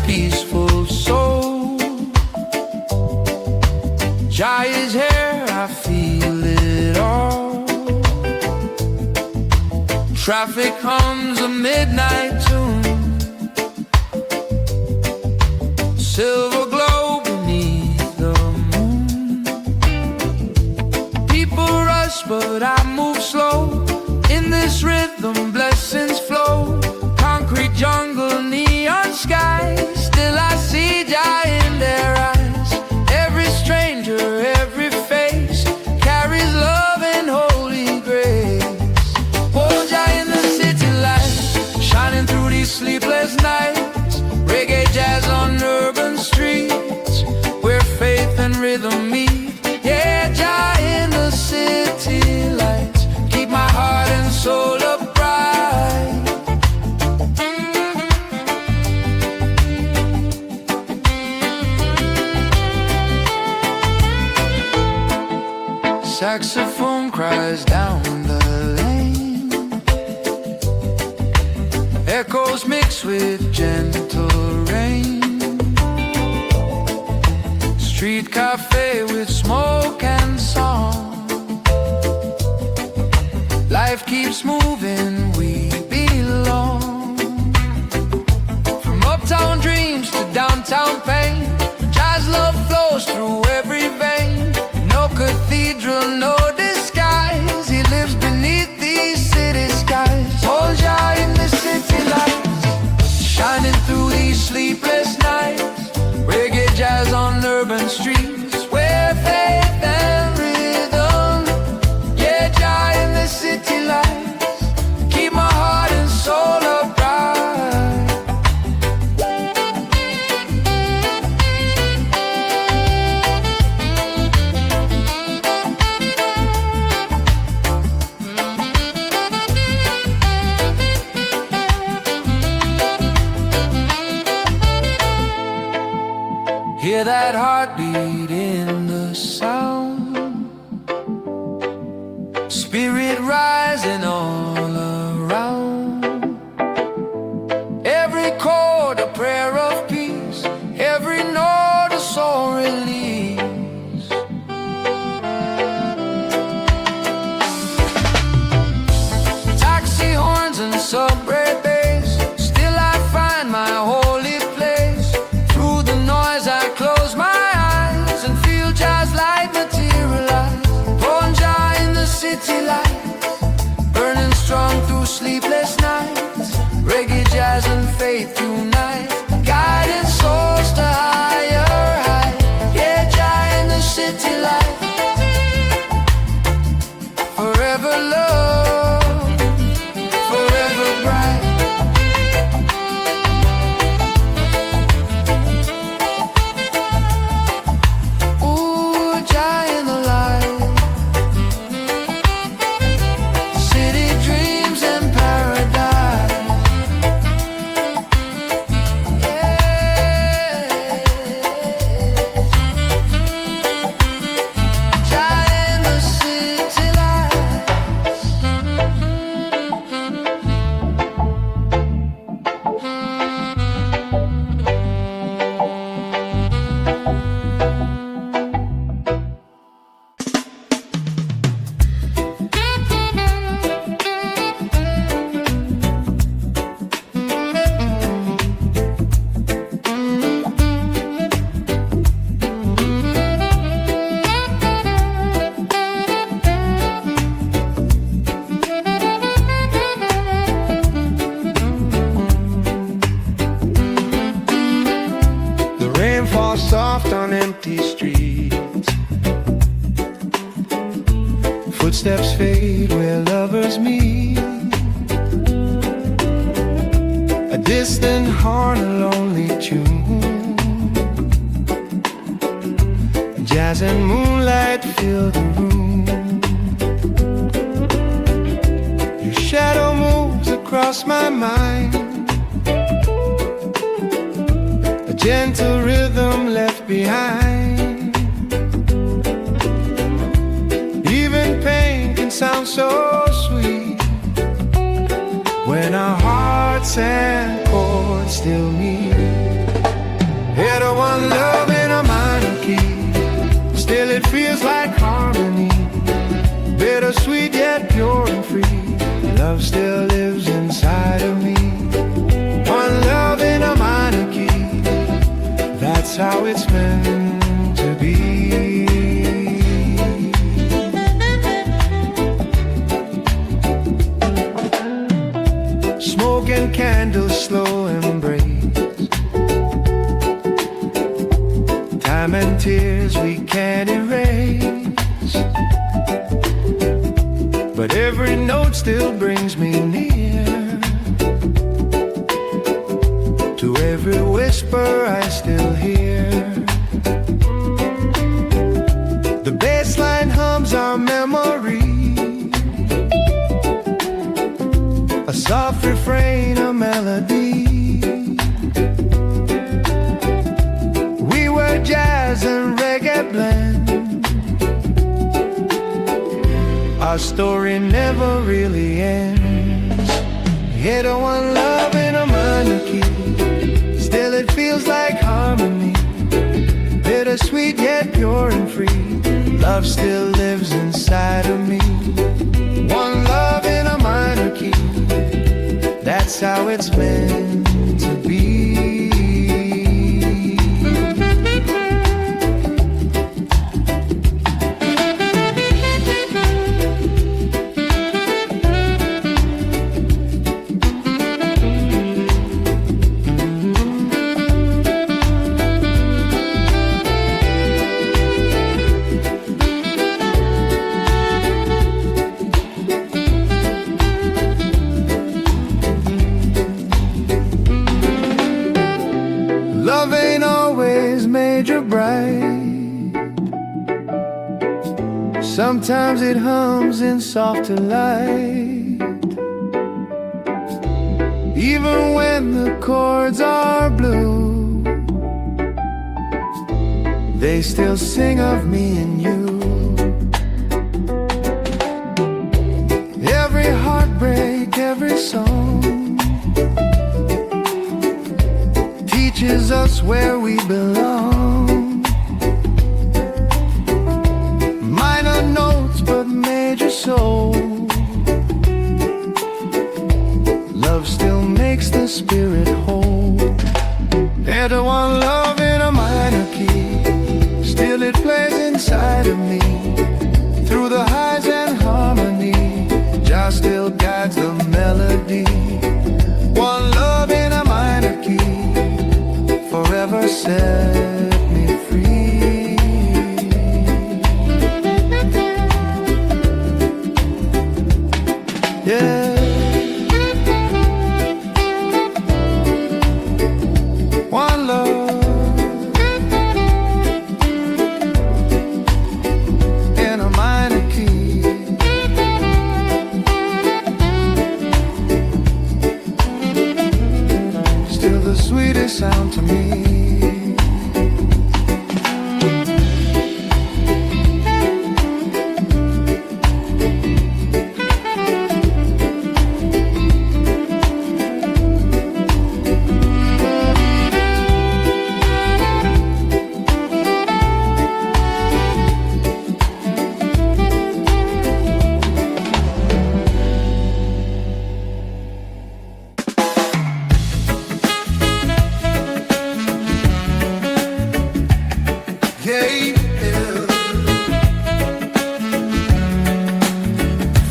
peaceful soul. Jah is here, I feel it all. Traffic hums a midnight tune, silver glow beneath the moon. People rush, but I move slow. In this rhythm, blessings flow. Concrete jungle, neon sky. Still I see Jah in their eyes. Every stranger, every face carries love and holy grace. Oh, Jah in the city light, shining through these sleepless nights. Reggae jazz on urban streets, where faith and rhythm meet. Yeah, Jah in the city lights, keep my heart and soul upright. Saxophone cries down the lane, echoes mix with gentle rain. Street cafe with smoke and song. Life keeps moving, we belong. From uptown dreams to downtown pain, Jah's love flows through every vein. No cathedral, no disguise, he lives beneath these city skies. Oh, Jah in the city lights, shining through these sleepless nights. Reggae jazz on urban streets, where faith and rhythm. Yeah, Jah in the city lights, keep my heart and soul upright. Hear that heartbeat in the sound, spirit rising all around. Every chord a prayer of peace, every note a soul release. Taxi horns and subway bass, still I find my holy place. Through the noise I close my eyes and feel Jah's light materialize. Born Jah in the city lights, burning strong through sleepless nights. Reggae jazz and faith unite, guiding souls to higher heights. Yeah, Jah in the city lights, forever love, forever bright. Ooh, Jah in the light, city dreams and paradise. Yeah, Jah in the city lights. The rain falls soft on empty streets, footsteps fade where lovers meet. A distant horn, a lonely tune, jazz and moonlight fill the room. Your shadow moves across my mind, a gentle rhythm left behind. Even pain can sound so sweet when our hearts and chords still meet. love still lives inside of me. One love in a minor key, that's how it's meant to be. Smoke and candles, slow embrace, time and tears we can't erase, but every note still brings me near to every whisper I still hear. The bass line hums our memory, a soft refrain, a melody. We were jazz and reggae blend. Our story never really ends. Hit a one love in a minor key, still it feels like harmony. Bittersweet yet pure and free, love still lives inside of me. One love in a minor key, that's how it's meant to be. Love ain't always major bright. Sometimes it hums in softer light. Even when the chords are blue, they still sing of me and you. Every heartbreak, every song teaches us where we belong. Minor notes but major soul, love still makes the spirit whole. Enter one love in a minor key, still it plays inside of me. Through the highs and harmony, Jah still guides the melody. One love in a minor key, forever set me free. Yeah. One love in a minor key, still the sweetest sound to me.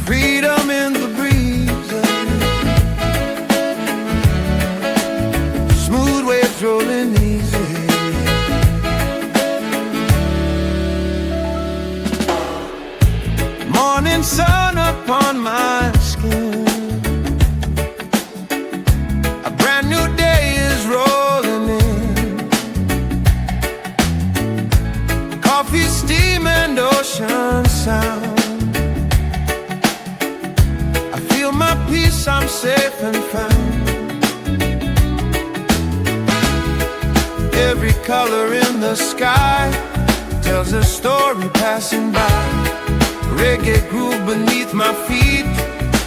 Freedom in the breeze, smooth waves rolling easy. Morning sun upon my skin, a brand new day is rolling in. Coffee, steam and ocean sound, I feel my peace, I'm safe and found. Every color in the sky tells a story passing by. Reggae groove beneath my feet,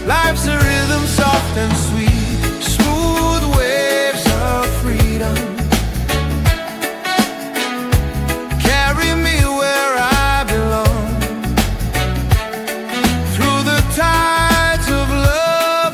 life's a rhythm soft and sweet. Smooth waves of freedom carry me where I belong. Through the tides of love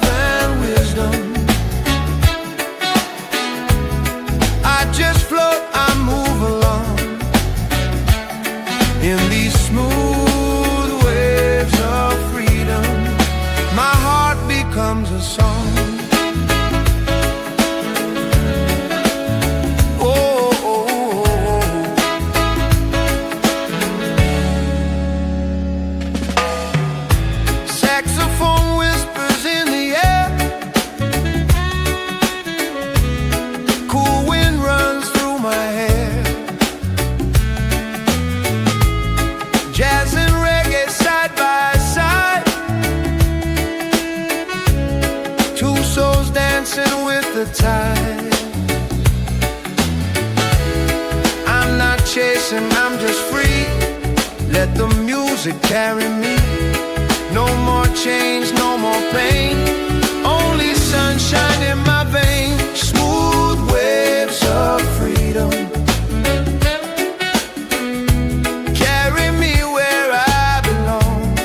chasing, I'm just free. Let the music carry me. No more change, no more pain. Only sunshine in my veins. Smooth waves of freedom. Carry me where I belong.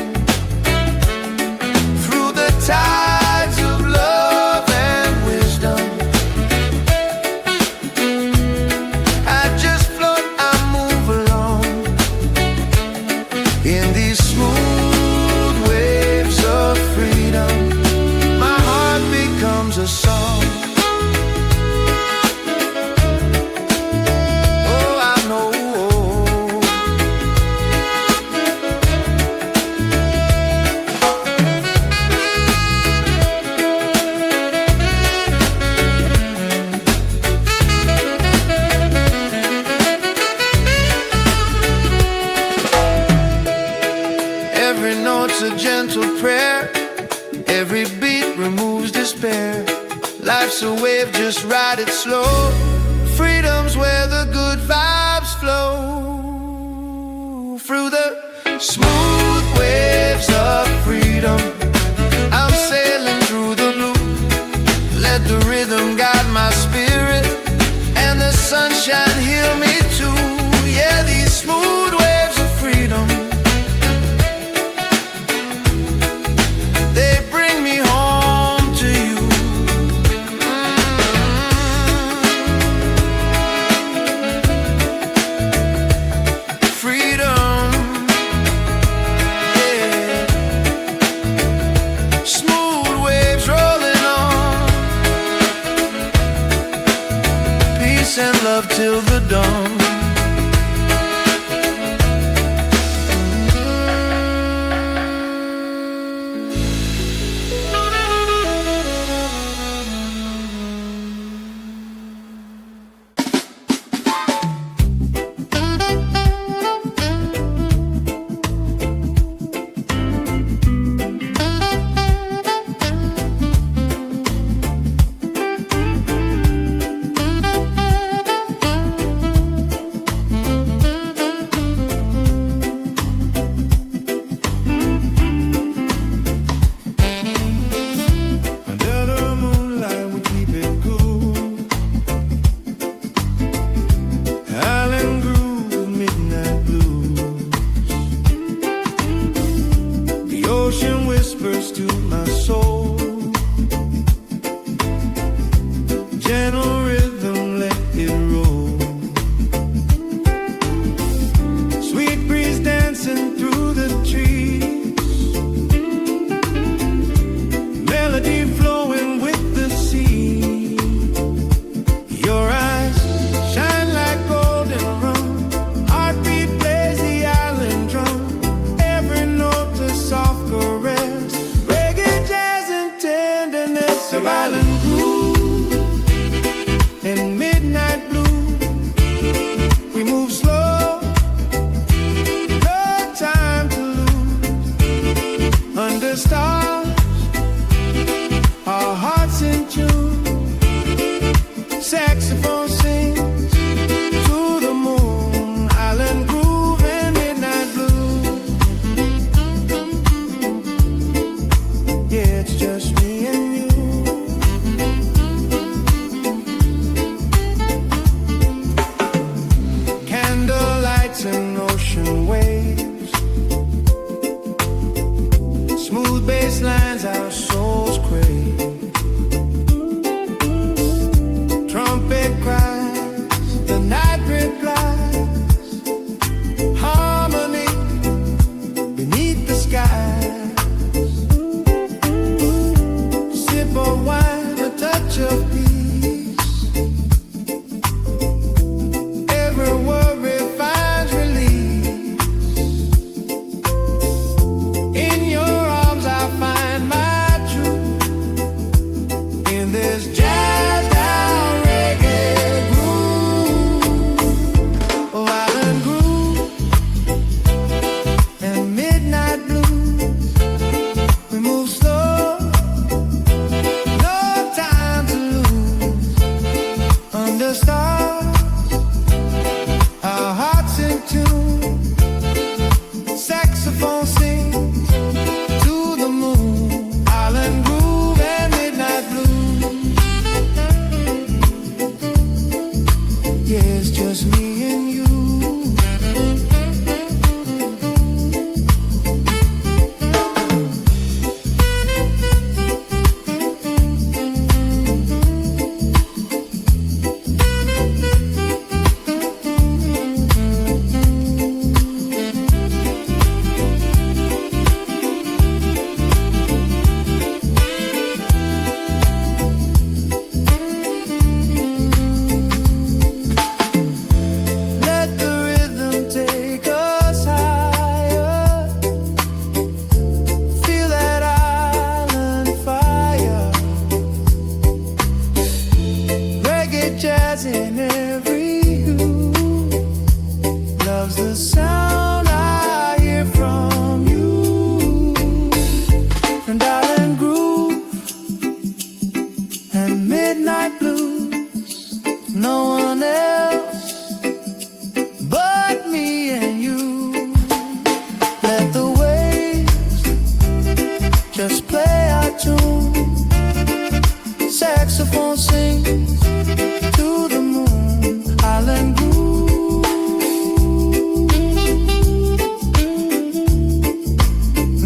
Through the tides of love and wisdom. I just float, I move along. In these smooth waves of freedom, my heart becomes a song. Oh, I know. Every note's a gentle prayer. Every beat removes despair. Life's a wave, just ride it slow. Freedom's where the good vibes flow. Through the smooth waves of freedom, I'm sailing through the blue. Let the rhythm guide my spirit, and the sunshine heal me too. Yeah, these smooth waves of freedom, they bring me home to you. Freedom, yeah. Smooth waves rolling on. Peace and love till the dawn. just me and you. Jazz in every hue loves the sound I hear from you. And island groove and midnight blues, no one else but me and you. Let the waves just play our tune, saxophone sings to the moon, island groove,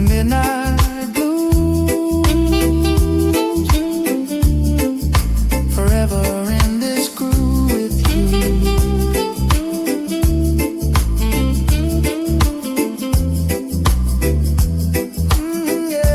midnight blues, forever in this groove with you. Yeah.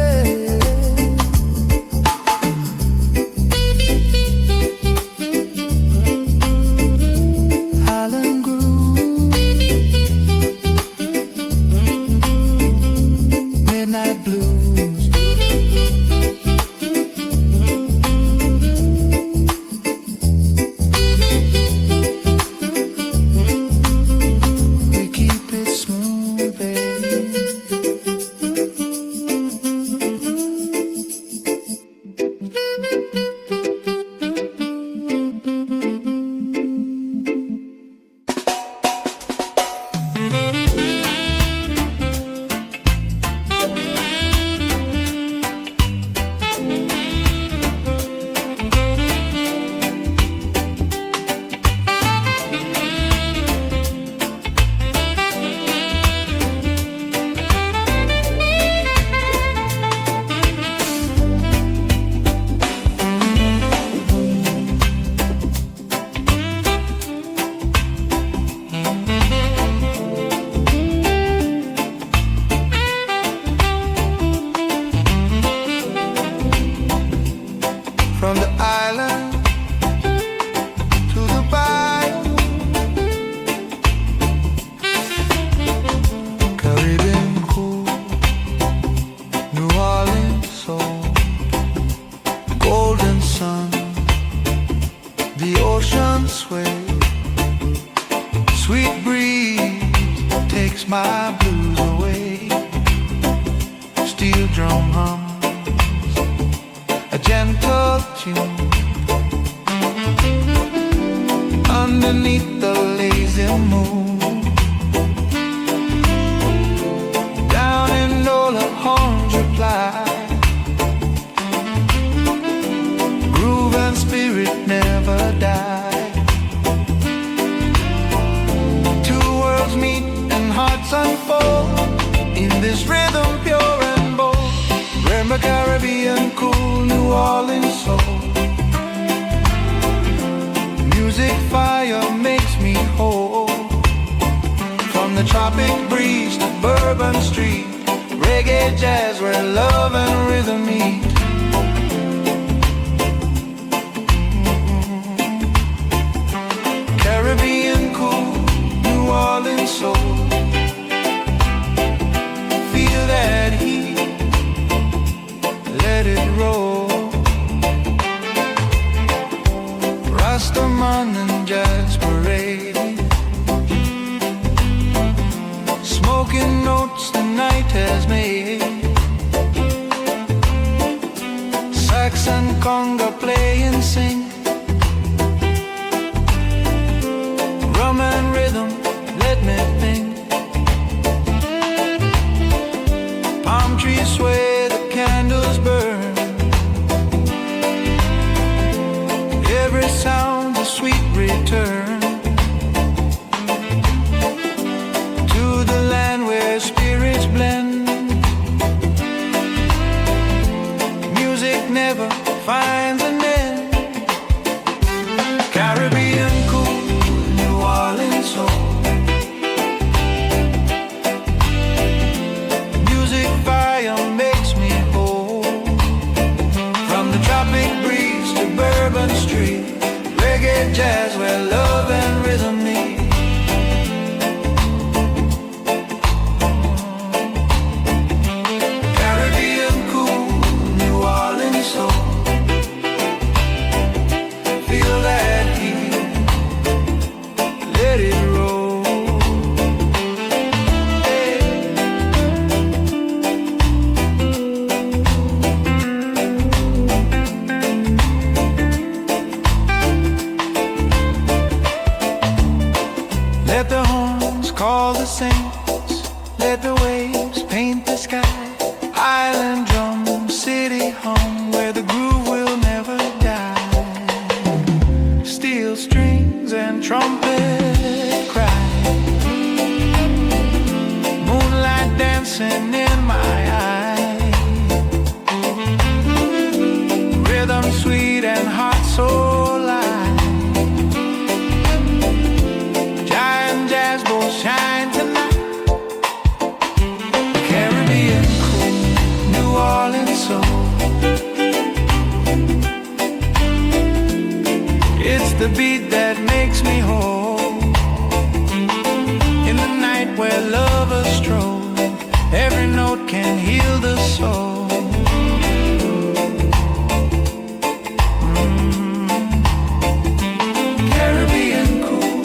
From the island to the bayou, Caribbean cool, New Orleans soul, golden sun, the ocean sway, sweet breeze takes my blues away, steel drum hum, a gentle tune underneath the lazy moon. Down in Nola, horns reply, groove and spirit never die. Two worlds meet and hearts unfold in this rhythm pure and bold. Remember Caribbean cool, New Orleans soul. Music fire makes me whole. From the tropic breeze to Bourbon Street, reggae jazz where love and rhythm meet. Caribbean cool, New Orleans soul. Feel that heat, let it roll. Rastaman and jazz parade, smoking notes the night has made. let it roll. Let the horns call the saints, let the waves paint the sky. Island drum, city hum, where the groove will never die. Steel strings and trumpet cry, moonlight dancing in my eye. Rhythm sweet and heart so light. Giant jazz both shine tonight. Caribbean cool, New Orleans soul. It's the beat that makes me whole. In the night where lovers stroll, every note can heal the soul. Caribbean cool,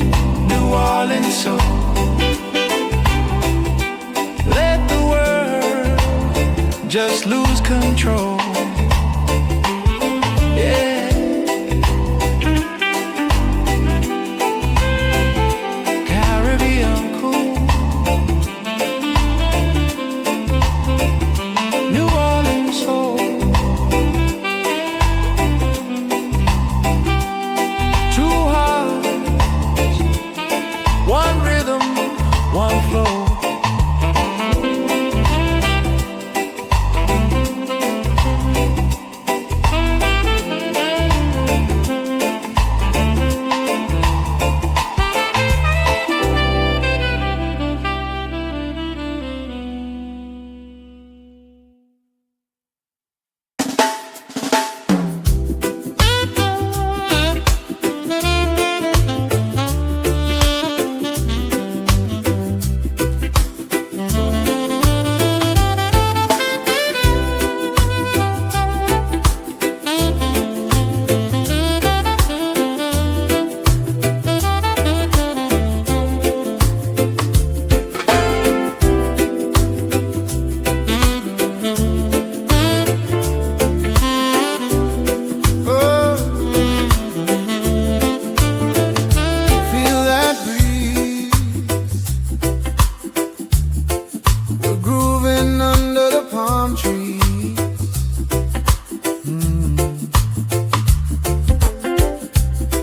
New Orleans soul. Let the world just lose control. Yeah. Caribbean cool, New Orleans soul. Two hearts, one rhythm, one flow.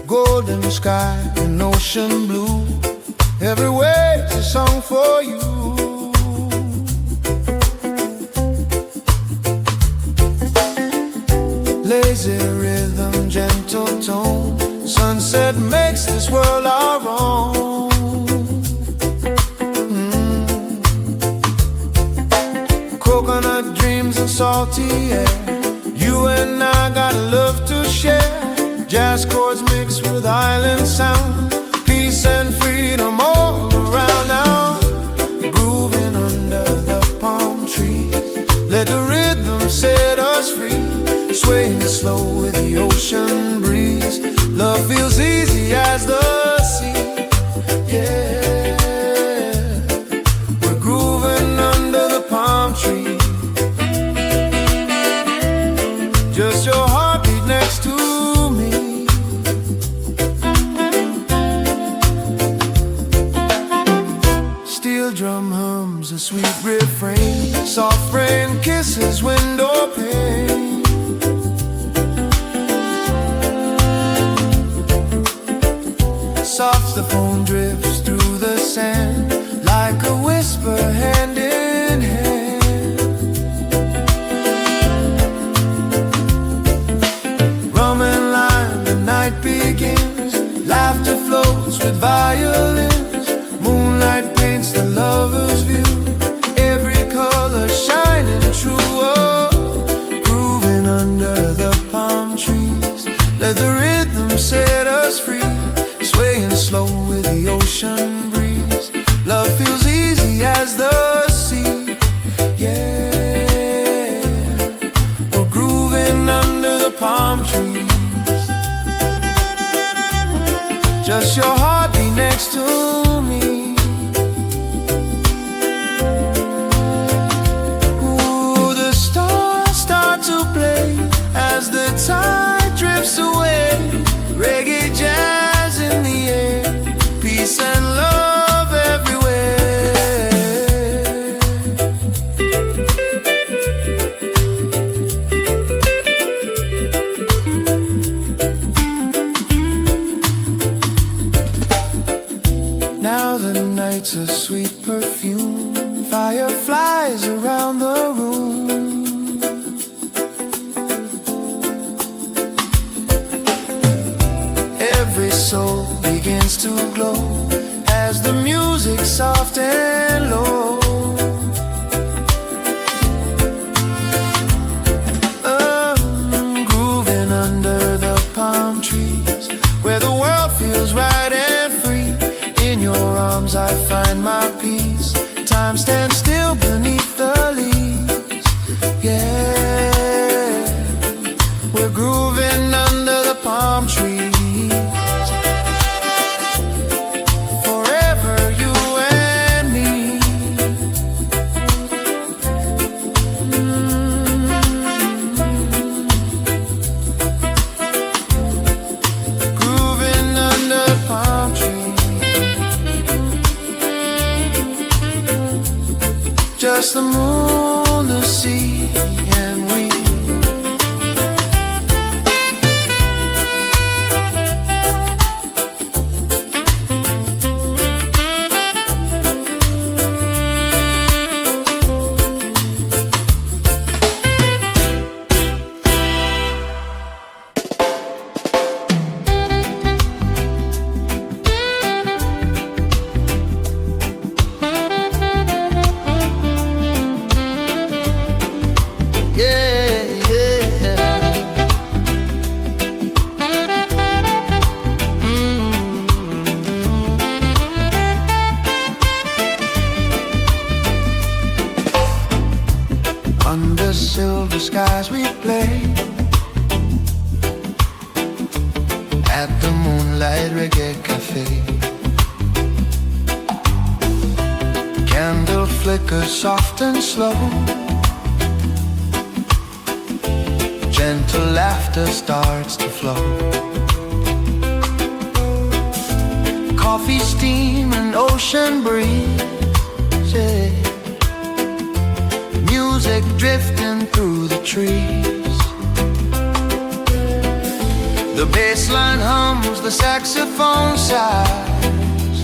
Golden sky and ocean blue, everywhere's a song for you. Lazy rhythm, gentle tone, sunset makes this world our own. Coconut dreams and salty air, you and I got love to share. Jazz chords mixed with island sound, peace and freedom all around now. Grooving under the palm trees, let the rhythm set us free. Swaying slow with the ocean breeze, love feels easy as the sea. Yeah, we're grooving under the palm tree. Just your heartbeat next to me. Drum hums a sweet refrain, soft rain kisses window pane. Saxophone drifts through the sand like a whisper, hand in hand. Rum and lime, the night begins. Laughter flows with violins. Moonlight paints the lover's view. Every color shining true. Oh, grooving under the palm trees. Let the rhythm set us free. Swaying slow with the ocean breeze. Love feels easy as the sea. Yeah, we're grooving under the palm trees. Just your heartbeat next to love everywhere. Now the night's a sweet perfume, fireflies around the room. Every soul begins to glow as the music's soft and low. Grooving under the palm trees, where the world feels right and free. In your arms I find my peace. Time stands still beneath the leaves. Yeah, we're grooving under the palm trees. Forever you and me. Grooving under the palm trees. Just the moon, the sea, and we. Under silver skies we play at the Moonlight Reggae Cafe. Candle flickers soft and slow. Gentle laughter starts to flow. Coffee steam and ocean breeze, yeah. Music drifting through the trees. The bass line hums, the saxophone sighs.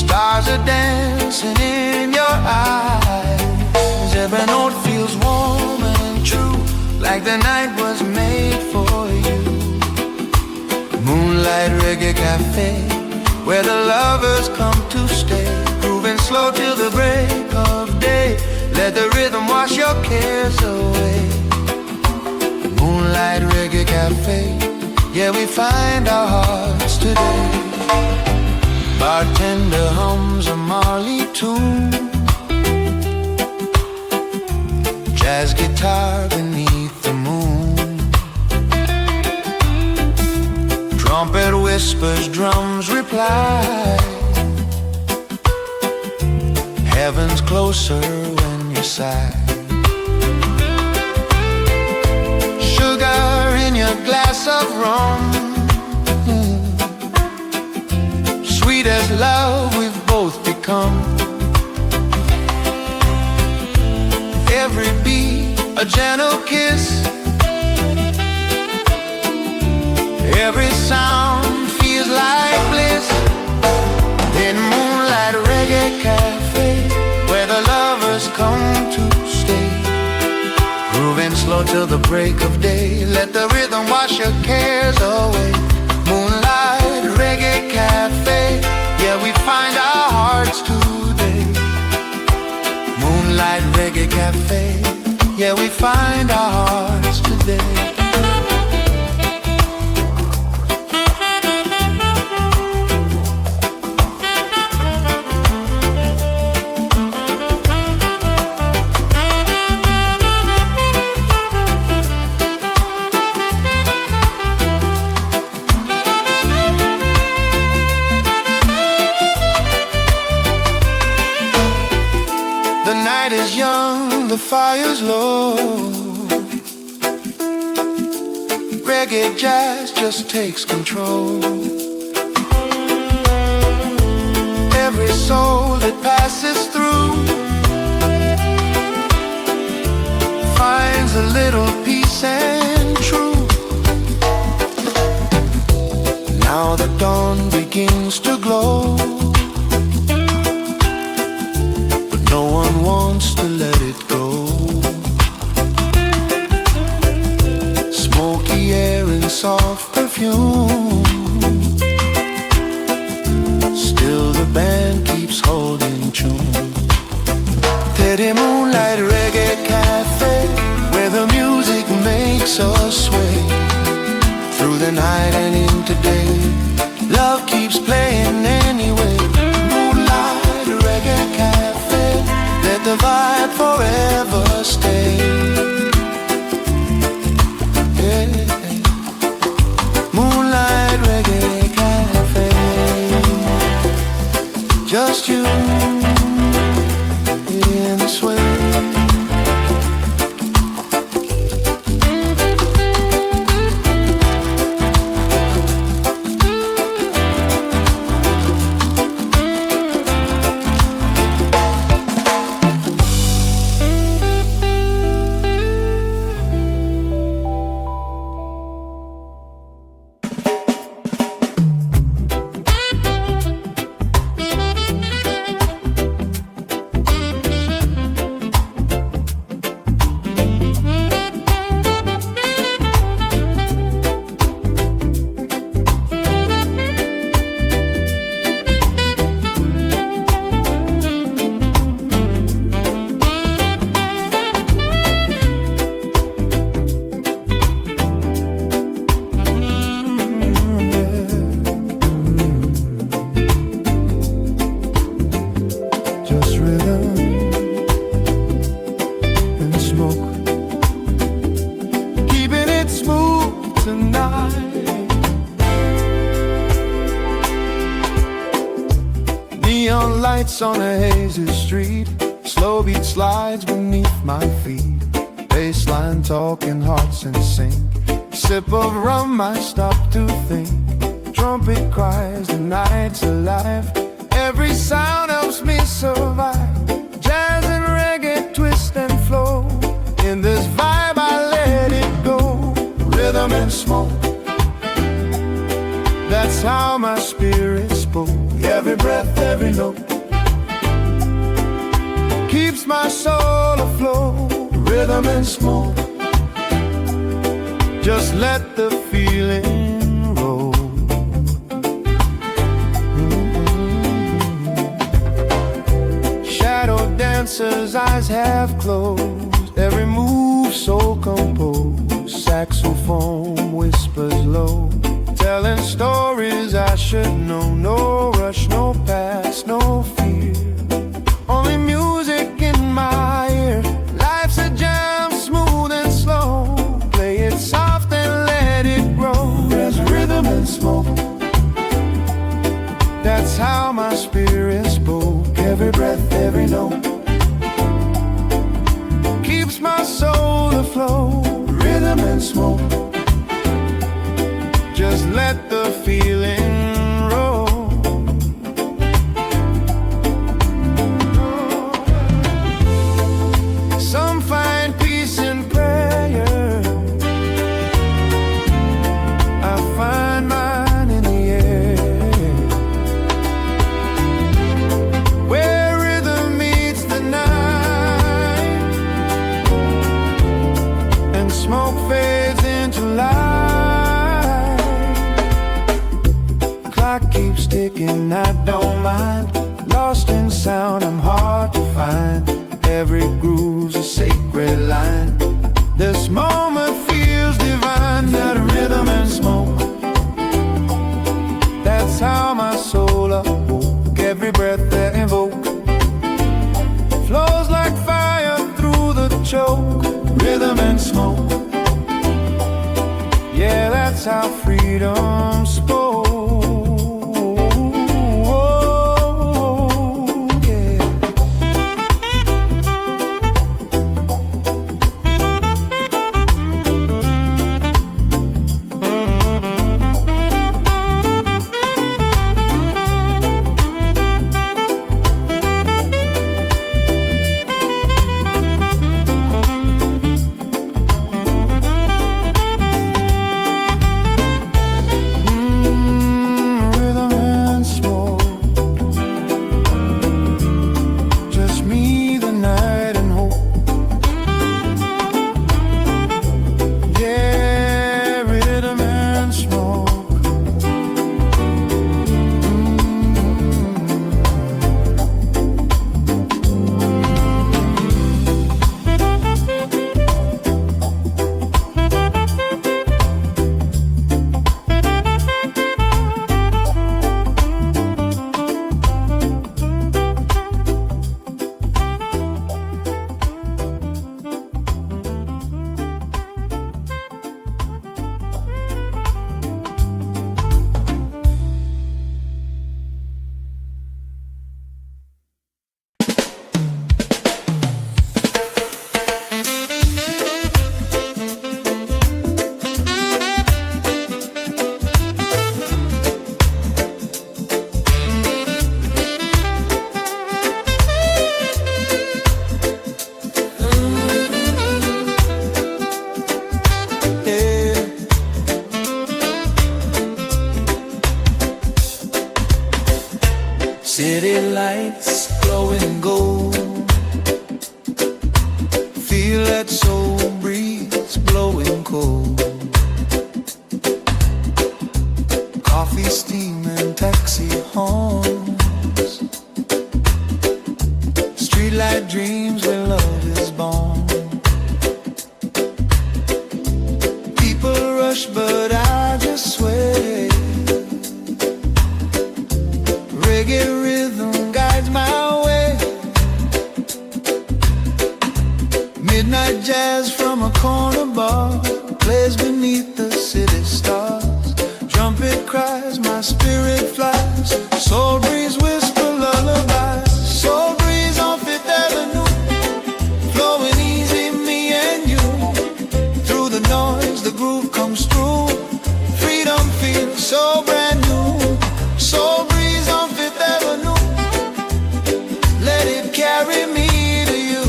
Stars are dancing in your eyes. Every note feels warm and true, like the night was made for you. Moonlight Reggae Cafe, where the lovers come to stay. Grooving slow till the break of day. Let the rhythm wash your cares away. Moonlight Reggae Cafe, yeah, we find our hearts today. Bartender hums a Marley tune. Jazz guitar beneath the moon. Trumpet whispers, drums reply. Heaven's closer when you sigh. Sugar in your glass of rum, sweet as love we've both become. Every beat a gentle kiss. Every sound feels like bliss. In Moonlight Reggae Cafe, where the lovers come to stay. Grooving slow till the break of day. Let the rhythm wash your cares away. Moonlight Reggae Cafe, yeah, we find our hearts today. Moonlight Reggae Cafe, yeah, we find our hearts today. Is young, the fire's low. Reggae jazz just takes control. dawn begins to glow, but no one wants to let it go. Smoky air and soft perfume, still the band keeps holding tune. Teddy Moonlight Reggae Cafe, where the music makes us sway through the night and into day. Love keeps playing anyway. Moonlight Reggae Cafe, let the vibe forever stay. Yeah. Moonlight Reggae Cafe, just you in the sway. On a hazy street, slow beat slides beneath my feet. Bassline talking, hearts in sync. Sip of rum, I stop to think. Trumpet cries, the night's alive. Every sound helps me survive. Jazz and reggae twist and flow. In this vibe I let it go. Rhythm and smoke, that's how my spirit spoke. Every breath, every note keeps my soul afloat. Rhythm and smoke, just let the feeling roll. Shadow dancers, eyes half closed. Every move so composed. Saxophone whispers low, telling stories I should know. No rush, no past, no fear. Only music in my ear. Life's a jam, smooth and slow. Play it soft and let it grow. There's rhythm and smoke, that's how my spirit spoke. Every breath, every note keeps my soul afloat. Rhythm and smoke, just let the feeling roll. Some find peace in prayer, I find mine in the air, where rhythm meets the night and smoke fades into light. Clock keeps ticking, I don't mind. Lost in sound, I'm hard to find. Every groove's a sacred line. This moment feels divine. That rhythm and smoke, that's how my soul awoke. Every breath that invoke flows like fire through the choke. Rhythm and smoke, yeah, that's how freedom spoke. City lights glowing gold. Feel that soul breeze blowing cold. Coffee, steam and taxi horns. Streetlight dreams where love is born. People rush but I just sway. Reggae rhythm guides my way. Midnight jazz from a corner bar plays beneath the city stars. Trumpet cries, my spirit flies. Soul breeze whisper lullabies. Soul breeze on Fifth Avenue, flowing easy, me and you. Through the noise, the groove comes through. Freedom feels so brand new. Soul breeze on Fifth Avenue, let it carry me to you.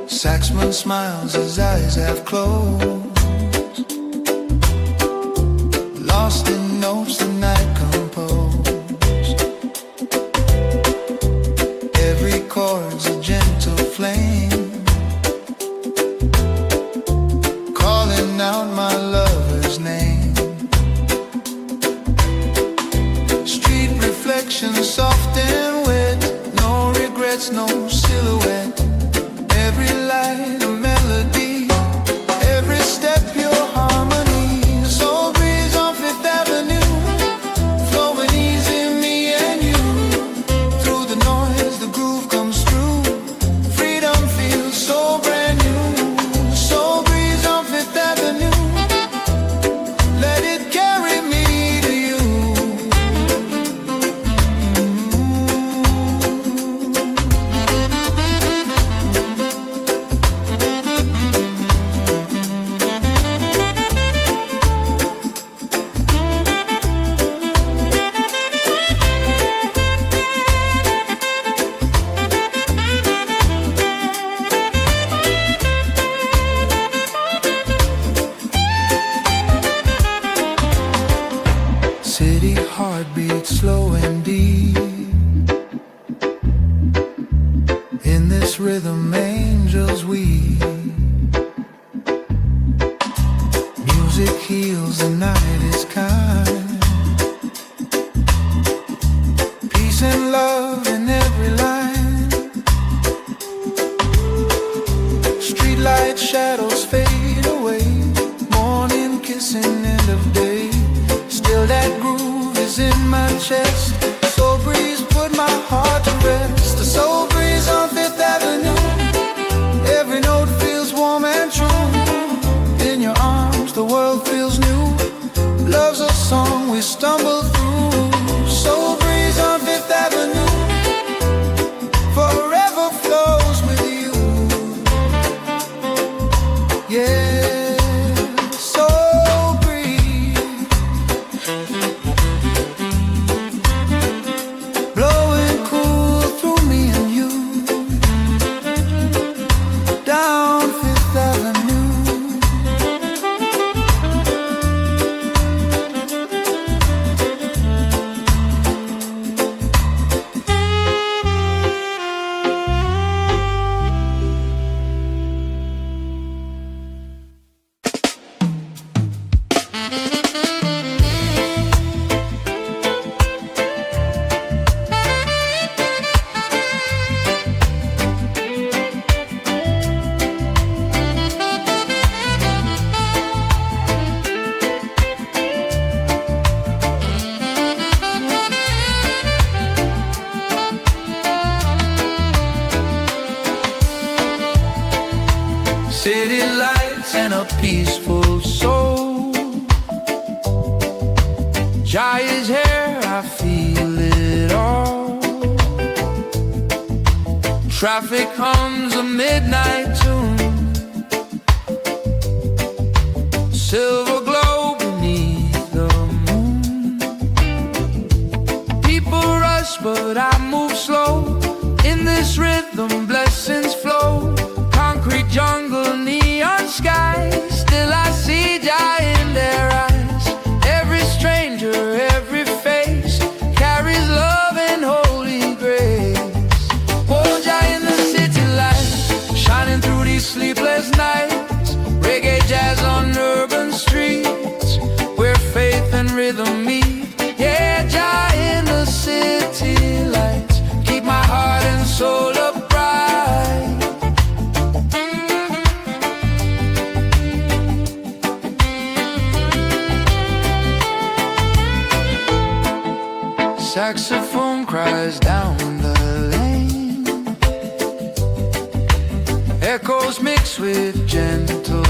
Saxman smiles, his eyes have closed. Lost in notes the night composed. Every chord's a gentle flame, calling out my lover's name. Street reflections soft and wet. No regrets, no silhouette. Every light a melody, every step pure harmony. Soul breeze on Fifth Avenue, flowing easy, me and you. Through the noise, the groove comes through. Freedom feels so brand new. Soul breeze on Fifth Avenue, let it carry me to you. City heartbeat slow and deep. In this rhythm angels weep. Music heals, the night is kind. Peace and love in every line. Streetlight shadows fade away. Morning kissing, end of day. Still that groove is in my chest. Soul breeze put my heart to rest. The soul breeze on Fifth Avenue, every note feels warm and true. In your arms the world feels new. Love's a song we stumble through. Soul breeze on Fifth Avenue, forever flows with you. Yeah, soul breeze blowing cool through me and you. Down Fifth Avenue. City lights and a peaceful soul. Jai is here, I feel it all. Traffic hums a midnight tune. Silver glow beneath the moon. People rush but I move slow. In this rhythm blessings flow. Concrete jungle, neon sky. Still I see Jai in their eyes. saxophone cries down the lane. Echoes mix with gentle